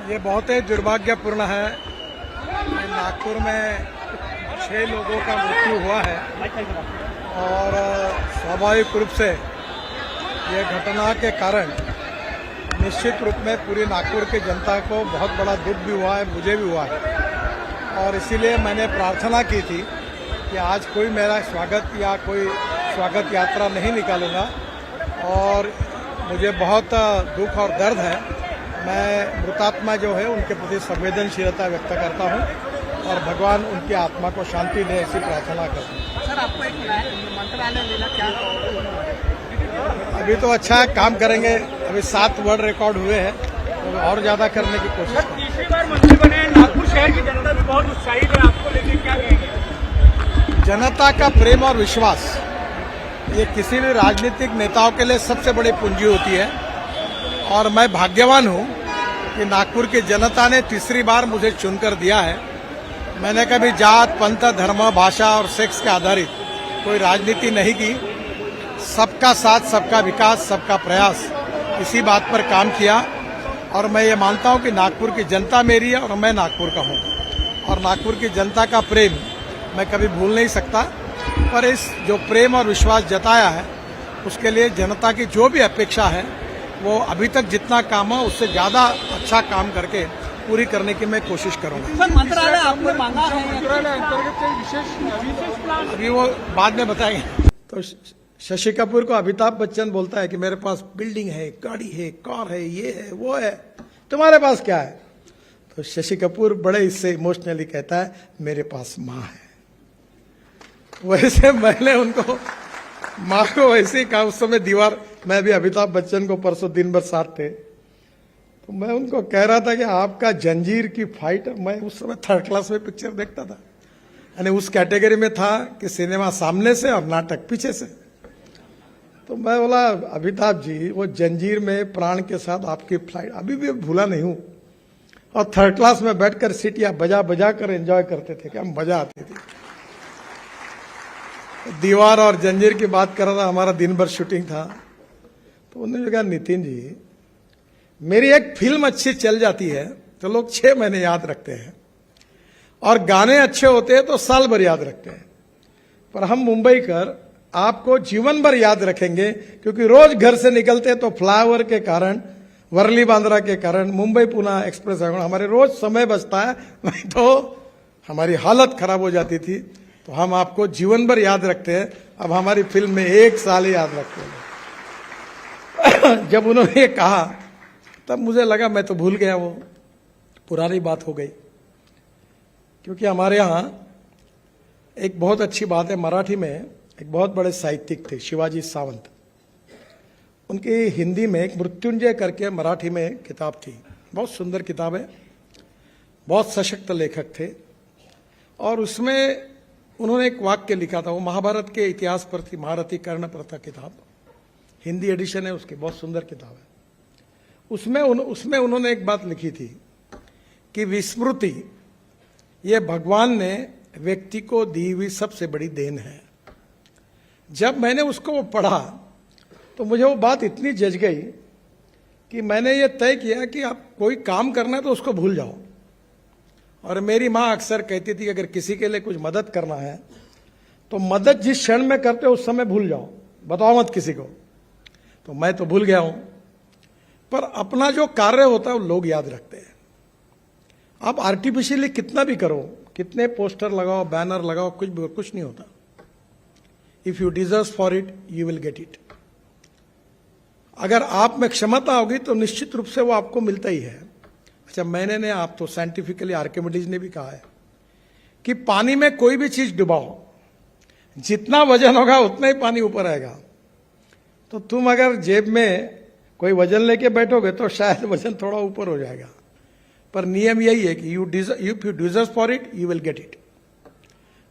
ये बहुत ही दुर्भाग्यपूर्ण है कि नागपुर में 6 लोगों का मृत्यु हुआ है और स्वाभाविक रूप से ये घटना के कारण निश्चित रूप में पूरी नागपुर की जनता को बहुत बड़ा दुख भी हुआ है, मुझे भी हुआ है। और इसीलिए मैंने प्रार्थना की थी कि आज कोई मेरा स्वागत या कोई स्वागत यात्रा नहीं निकालूंगा और मुझे बहुत दुख और दर्द है। मैं मृतात्मा जो है उनके प्रति संवेदनशीलता व्यक्त करता हूं और भगवान उनकी आत्मा को शांति दे, ऐसी प्रार्थना करता हूं। सर, आपको एक मंत्रालय लेना क्या अभी तो अच्छा काम करेंगे। अभी 7 वर्ल्ड रिकॉर्ड हुए हैं तो और ज्यादा करने की कोशिश करेंगे। तीसरी बार मंत्री बने, नागपुर शहर की जनता भी बहुत उत्साहित है, आपको लेकर क्या कहेंगे? जनता का प्रेम और विश्वास ये किसी भी राजनीतिक नेताओं के लिए सबसे बड़ी पूंजी होती है और मैं भाग्यवान हूं कि नागपुर की जनता ने तीसरी बार मुझे चुनकर दिया है। मैंने कभी जात, पंथ, धर्म, भाषा और सेक्स के आधारित कोई राजनीति नहीं की। सबका साथ, सबका विकास, सबका प्रयास, इसी बात पर काम किया और मैं ये मानता हूं कि नागपुर की जनता मेरी है और मैं नागपुर का हूं और नागपुर की जनता का प्रेम मैं कभी भूल नहीं सकता। पर इस जो प्रेम और विश्वास जताया है उसके लिए जनता की जो भी अपेक्षा है वो अभी तक जितना काम है उससे ज्यादा अच्छा काम करके पूरी करने की मैं कोशिश करूंगा। सर, मंत्रालय आपने मांगा है, मंत्रालय अंतर्गत विशेष प्लान अभी वो बाद में बताएंगे। तो शशि कपूर को अमिताभ बच्चन बोलता है कि मेरे पास बिल्डिंग है, गाड़ी है, कार है, ये है, वो है, तुम्हारे पास क्या है? तो शशि कपूर बड़े इससे इमोशनली कहता है मेरे पास माँ है। वैसे मैंने उनको माँ को वैसे ही कहा। उस समय दीवार, मैं भी अमिताभ बच्चन को परसों दिन भर साथ थे तो मैं उनको कह रहा था कि आपका जंजीर की फाइट, मैं उस समय 3rd क्लास में पिक्चर देखता था, यानी उस कैटेगरी में था कि सिनेमा सामने से और नाटक पीछे से। तो मैं बोला अमिताभ जी, वो जंजीर में प्राण के साथ आपकी फ्लाइट अभी भी भूला नहीं हूं। और 3rd क्लास में बैठकर सीटियां बजा बजा कर एंजॉय करते थे, क्या मजा आती थी। दीवार और जंजीर की बात कर रहा था, हमारा दिन भर शूटिंग था। तो उन्होंने कहा नितिन जी, मेरी एक फिल्म अच्छी चल जाती है तो लोग 6 महीने याद रखते हैं और गाने अच्छे होते हैं तो साल भर याद रखते हैं, पर हम मुंबई कर आपको जीवन भर याद रखेंगे क्योंकि रोज घर से निकलते तो फ्लाईओवर के कारण, वर्ली बांद्रा के कारण, मुंबई पुणे एक्सप्रेस हमारे रोज समय बचता है, नहीं तो हमारी हालत खराब हो जाती थी। तो हम आपको जीवन भर याद रखते हैं। अब हमारी फिल्म में 1 साल ही याद रखते हैं। जब उन्होंने कहा तब मुझे लगा मैं तो भूल गया, वो पुरानी बात हो गई। क्योंकि हमारे यहाँ एक बहुत अच्छी बात है, मराठी में एक बहुत बड़े साहित्यिक थे शिवाजी सावंत। उनकी हिंदी में एक मृत्युंजय करके मराठी में किताब थी, बहुत सुंदर किताब है, बहुत सशक्त लेखक थे। और उसमें उन्होंने एक वाक्य लिखा था, वो महाभारत के इतिहास पर थी, महारथी कर्ण प्रथा किताब, हिंदी एडिशन है उसकी, बहुत सुंदर किताब है। उसमें उन्होंने एक बात लिखी थी कि विस्मृति ये भगवान ने व्यक्ति को दी हुई सबसे बड़ी देन है। जब मैंने उसको पढ़ा तो मुझे वो बात इतनी जज गई कि मैंने ये तय किया कि आप कोई काम करना है तो उसको भूल जाओ। और मेरी माँ अक्सर कहती थी कि अगर किसी के लिए कुछ मदद करना है तो मदद जिस क्षण में करते हो उस समय भूल जाओ, बताओ मत किसी को। तो मैं तो भूल गया हूं, पर अपना जो कार्य होता है वो लोग याद रखते हैं। आप आर्टिफिशियली कितना भी करो, कितने पोस्टर लगाओ, बैनर लगाओ, कुछ नहीं होता। If you deserve for it you will get it. अगर आप में क्षमता होगी तो निश्चित रूप से वो आपको मिलता ही है। अच्छा, मैंने नहीं, आप तो साइंटिफिकली आर्किमिडीज ने भी कहा है कि पानी में कोई भी चीज डुबाओ, जितना वजन होगा उतना ही पानी ऊपर आएगा। तो तुम अगर जेब में कोई वजन लेके बैठोगे तो शायद वजन थोड़ा ऊपर हो जाएगा, पर नियम यही है कि if you deserve for it you will get it.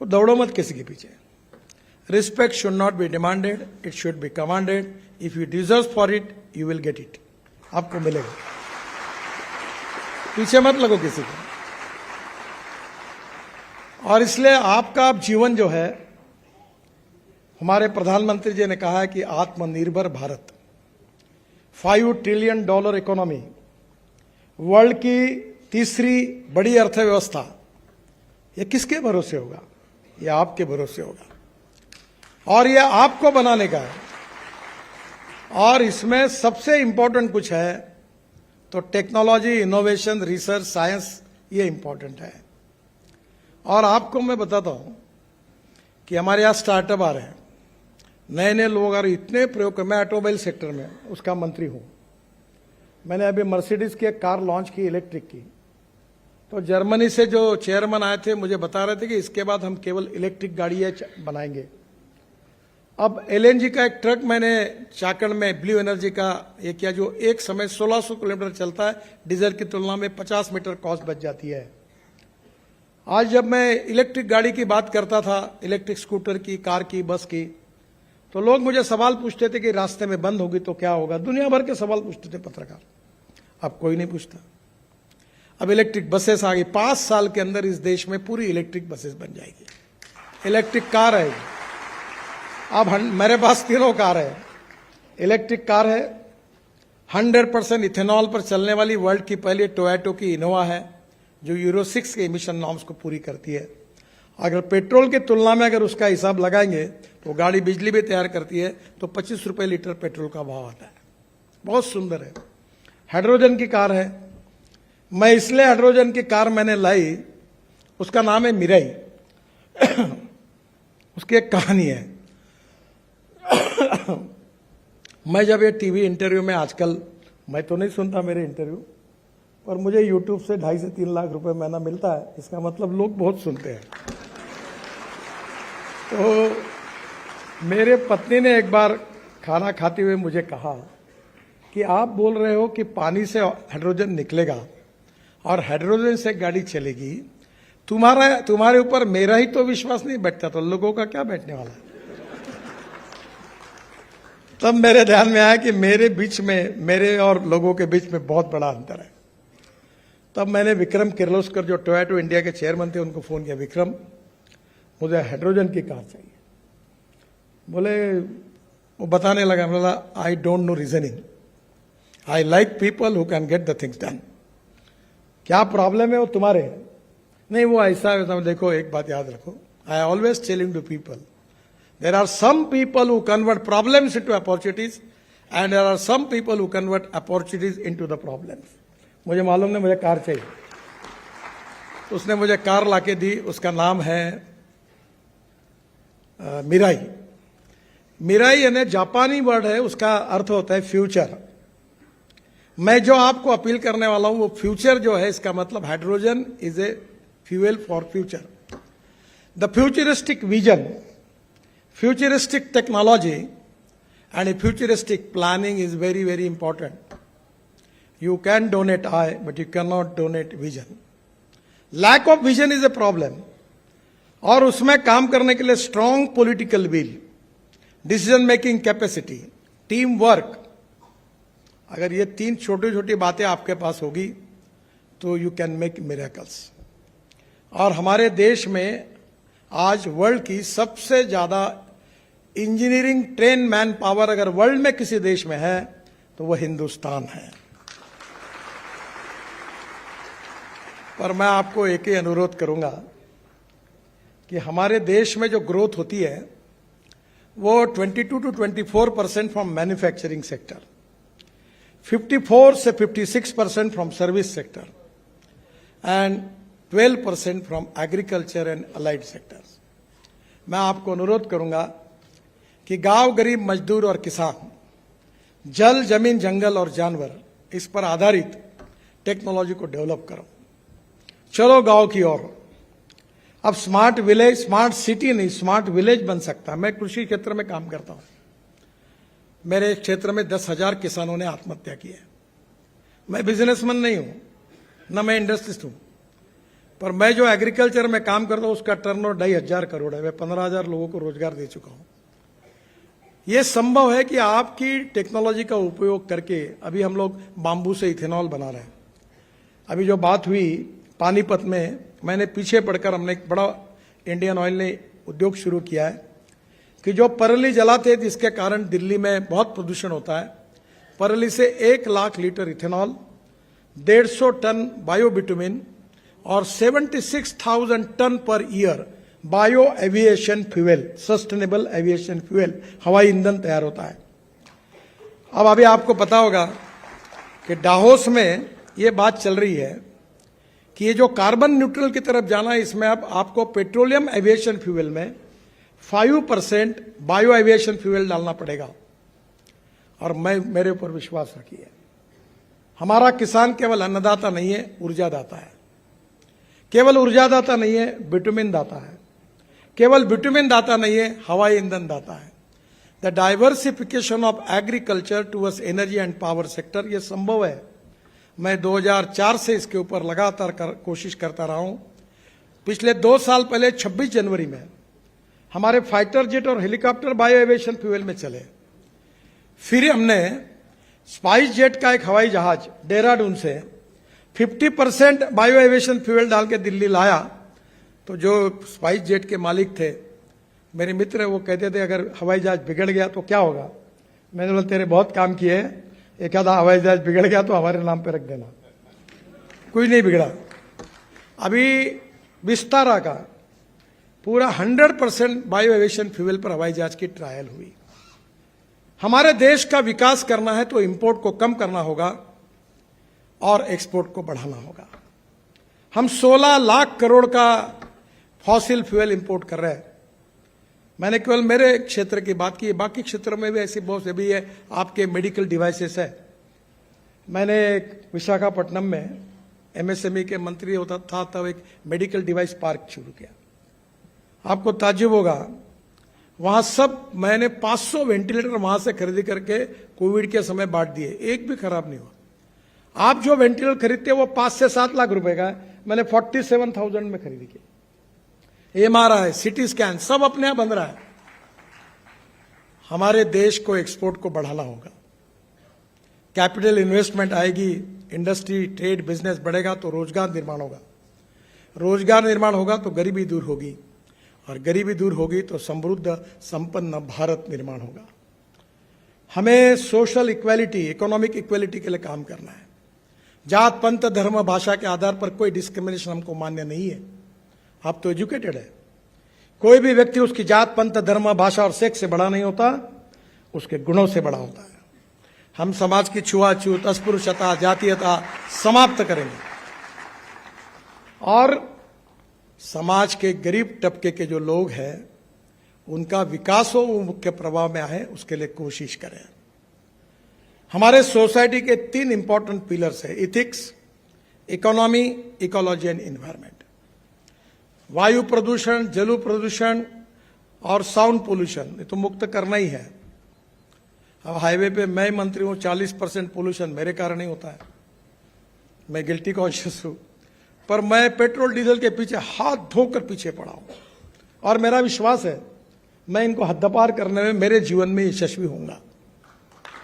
तो दौड़ो मत किसी के पीछे। Respect should not be demanded, it should be commanded. If you deserve for it you will get it, आपको मिलेगा। पीछे मत लगो किसी को। और इसलिए आपका अब जीवन जो है, हमारे प्रधानमंत्री जी ने कहा है कि आत्मनिर्भर भारत, $5 ट्रिलियन इकोनॉमी, वर्ल्ड की तीसरी बड़ी अर्थव्यवस्था, ये किसके भरोसे होगा? ये आपके भरोसे होगा और ये आपको बनाने का है। और इसमें सबसे इंपॉर्टेंट कुछ है तो टेक्नोलॉजी, इनोवेशन, रिसर्च, साइंस, ये इंपॉर्टेंट है। और आपको मैं बताता हूं कि हमारे यहां स्टार्टअप आ रहे हैं, नए नए लोग और इतने प्रयोग कर। मैं ऑटोमोबाइल सेक्टर में उसका मंत्री हूं। मैंने अभी मर्सिडीज की एक कार लॉन्च की इलेक्ट्रिक की, तो जर्मनी से जो चेयरमैन आए थे मुझे बता रहे थे कि इसके बाद हम केवल इलेक्ट्रिक गाड़ियां बनाएंगे। अब एलएनजी का एक ट्रक मैंने चाकण में ब्लू एनर्जी का ये किया, जो एक समय 1600 किलोमीटर चलता है, डीजल की तुलना में 50 मीटर कॉस्ट बच जाती है। आज जब मैं इलेक्ट्रिक गाड़ी की बात करता था, इलेक्ट्रिक स्कूटर की, कार की, बस की, तो लोग मुझे सवाल पूछते थे कि रास्ते में बंद होगी तो क्या होगा। दुनिया भर के सवाल पूछते थे पत्रकार, अब कोई नहीं पूछता। अब इलेक्ट्रिक बसेस आ गई, 5 साल के अंदर इस देश में पूरी इलेक्ट्रिक बसेस बन जाएगी। इलेक्ट्रिक कार है, अब मेरे पास 3 कार है। इलेक्ट्रिक कार है, 100% इथेनॉल पर चलने वाली वर्ल्ड की पहली टोयोटा की इनोवा है, जो यूरो 6 के इमिशन नॉर्म्स को पूरी करती है। अगर पेट्रोल की तुलना में अगर उसका हिसाब लगाएंगे तो गाड़ी बिजली भी तैयार करती है, तो 25 रुपए लीटर पेट्रोल का भाव आता है। बहुत सुंदर है। हाइड्रोजन की कार है। मैं इसलिए हाइड्रोजन की कार मैंने लाई, उसका नाम है मिराई। उसकी एक कहानी है। मैं जब ये टीवी इंटरव्यू में, आजकल मैं तो नहीं सुनता मेरे इंटरव्यू, पर मुझे यूट्यूब से 2.5 से 3 लाख रुपए महीना मिलता है, इसका मतलब लोग बहुत सुनते हैं। तो मेरे पत्नी ने एक बार खाना खाते हुए मुझे कहा कि आप बोल रहे हो कि पानी से हाइड्रोजन निकलेगा और हाइड्रोजन से गाड़ी चलेगी, तुम्हारे ऊपर मेरा ही तो विश्वास नहीं बैठता, तो लोगों का क्या बैठने वाला है? तब मेरे ध्यान में आया कि मेरे बीच में, मेरे और लोगों के बीच में बहुत बड़ा अंतर है। तब मैंने विक्रम किर्लोस्कर, जो टोयोटा इंडिया के चेयरमैन थे, उनको फोन किया, विक्रम मुझे हाइड्रोजन की कार चाहिए। बोले, वो बताने लगा, बोला I don't know reasoning, I like people who can get the things done. क्या प्रॉब्लम है वो तुम्हारे? नहीं, वो ऐसा है। देखो एक बात याद रखो, I always telling to people, there are some people who convert problems into opportunities and there are some people who convert opportunities into the problems. मुझे मालूम नहीं, मुझे कार चाहिए। उसने मुझे कार लाके दी, उसका नाम है मिराई। मिराई यानी जापानी वर्ड है, उसका अर्थ होता है फ्यूचर। मैं जो आपको अपील करने वाला हूं वो फ्यूचर जो है, इसका मतलब hydrogen is a fuel for future. The futuristic vision, futuristic technology and a futuristic planning is very, very important. You can donate eye, but you cannot donate vision. Lack of vision is a problem. और उसमें काम करने के लिए strong political will, decision making capacity, team work, अगर ये 3 छोटी छोटी बातें आपके पास होगी तो you can make miracles. और हमारे देश में आज वर्ल्ड की सबसे ज्यादा इंजीनियरिंग ट्रेन मैन पावर अगर वर्ल्ड में किसी देश में है तो वह हिंदुस्तान है। पर मैं आपको एक ही अनुरोध करूंगा कि हमारे देश में जो ग्रोथ होती है वो 22 to 24% फ्रॉम मैन्युफैक्चरिंग सेक्टर, 54 से 56% from service sector and 12% from agriculture and allied sectors. मैं आपको अनुरोध करूंगा कि गांव, गरीब, मजदूर और किसान, जल, जमीन, जंगल और जानवर, इस पर आधारित टेक्नोलॉजी को डेवलप करो। चलो गांव की ओर। अब स्मार्ट विलेज, स्मार्ट सिटी नहीं, स्मार्ट विलेज बन सकता है। मैं कृषि क्षेत्र में काम करता हूं। मेरे क्षेत्र में 10,000 किसानों ने आत्महत्या की है। मैं बिजनेसमैन नहीं हूं, न मैं इंडस्ट्रिस्ट हूं, पर मैं जो एग्रीकल्चर में काम करता हूं उसका टर्नओवर 2,500 करोड़ है। मैं 15,000 लोगों को रोजगार दे चुका हूं। यह संभव है कि आपकी टेक्नोलॉजी का उपयोग करके, अभी हम लोग बांबू से इथेनॉल बना रहे हैं। अभी जो बात हुई पानीपत में, मैंने पीछे पढ़कर, हमने एक बड़ा इंडियन ऑयल ने उद्योग शुरू किया है कि जो परली जलाते, जिसके कारण दिल्ली में बहुत प्रदूषण होता है, परली से 1 lakh litre ethanol 150 ton biobitumen और 76,000 ton per year bio aviation fuel, sustainable aviation fuel, हवाई ईंधन तैयार होता है। अब अभी आपको पता होगा कि डाहोस में ये बात चल रही है कि ये जो कार्बन न्यूट्रल की तरफ जाना है, इसमें अब आपको पेट्रोलियम एविएशन फ्यूल में 5% बायो एविएशन फ्यूल डालना पड़ेगा। और मेरे ऊपर विश्वास रखिए, हमारा किसान केवल अन्नदाता नहीं है, ऊर्जादाता है। केवल ऊर्जादाता नहीं है, बिटुमिन दाता है। केवल बिटुमिन दाता नहीं है, हवाई ईंधन दाता है। The diversification of agriculture towards energy and power sector, ये संभव है। मैं 2004 से इसके ऊपर लगातार कोशिश करता रहा हूं। पिछले 2 साल पहले 26 जनवरी में हमारे फाइटर जेट और हेलीकॉप्टर बायो एविएशन फ्यूल में चले। फिर हमने स्पाइस जेट का एक हवाई जहाज देहरादून से 50% बायो एविएशन फ्यूल डाल के दिल्ली लाया। तो जो स्पाइस जेट के मालिक थे, मेरे मित्र, वो कहते थे अगर हवाई जहाज बिगड़ गया तो क्या होगा। मैंने बोला तेरे बहुत काम किए, एक आधा हवाई जहाज बिगड़ गया तो हमारे नाम पे रख देना। कोई नहीं बिगड़ा। अभी विस्तारा का पूरा 100% बायो एविएशन फ्यूल पर हवाई जहाज की ट्रायल हुई। हमारे देश का विकास करना है तो इंपोर्ट को कम करना होगा और एक्सपोर्ट को बढ़ाना होगा। हम 16 लाख करोड़ का फॉसिल फ्यूल इंपोर्ट कर रहे हैं। मैंने केवल मेरे क्षेत्र की बात की है, बाकी क्षेत्रों में भी ऐसी बहुत से भी है। आपके मेडिकल डिवाइसेस है। मैंने विशाखापट्टनम में एमएसएमई के मंत्री होता था, तब एक मेडिकल डिवाइस पार्क शुरू किया। आपको ताज्जुब होगा, वहां सब मैंने 500 वेंटिलेटर वहां से खरीदी करके कोविड के समय बांट दिए, एक भी खराब नहीं हुआ। आप जो वेंटिलेटर खरीदते हैं वो 5 से 7 लाख रुपए का है, मैंने 47,000 में खरीदी की। एमआरआई, सीटी स्कैन सब अपने यहां बन रहा है। हमारे देश को एक्सपोर्ट को बढ़ाना होगा। कैपिटल इन्वेस्टमेंट आएगी, इंडस्ट्री, ट्रेड, बिजनेस बढ़ेगा तो रोजगार निर्माण होगा। रोजगार निर्माण होगा तो गरीबी दूर होगी, और गरीबी दूर होगी तो समृद्ध संपन्न भारत निर्माण होगा। हमें सोशल इक्वालिटी, इकोनॉमिक इक्वालिटी के लिए काम करना है। जात, पंथ, धर्म, भाषा के आधार पर कोई डिस्क्रिमिनेशन हमको मान्य नहीं है। आप तो एजुकेटेड है। कोई भी व्यक्ति उसकी जात, पंथ, धर्म, भाषा और सेक्स से बड़ा नहीं होता, उसके गुणों से बड़ा होता है। हम समाज की छुआछूत, अस्पृश्यता, जातीयता समाप्त करेंगे और समाज के गरीब तबके के जो लोग हैं उनका विकास हो, वो मुख्य प्रभाव में आए, उसके लिए कोशिश करें। हमारे सोसाइटी के 3 इंपॉर्टेंट पिलर्स है: ethics, economy, ecology and environment. वायु प्रदूषण, जल प्रदूषण और साउंड पोल्यूशन, ये तो मुक्त करना ही है। अब हाईवे पे मैं मंत्री हूं, 40% पोल्यूशन मेरे कारण ही होता है। मैं गिल्टी कॉन्शियस हूं, पर मैं पेट्रोल डीजल के पीछे हाथ धोकर पीछे पड़ा हूं, और मेरा विश्वास है मैं इनको हद्दपार करने में मेरे जीवन में यशस्वी होऊंगा।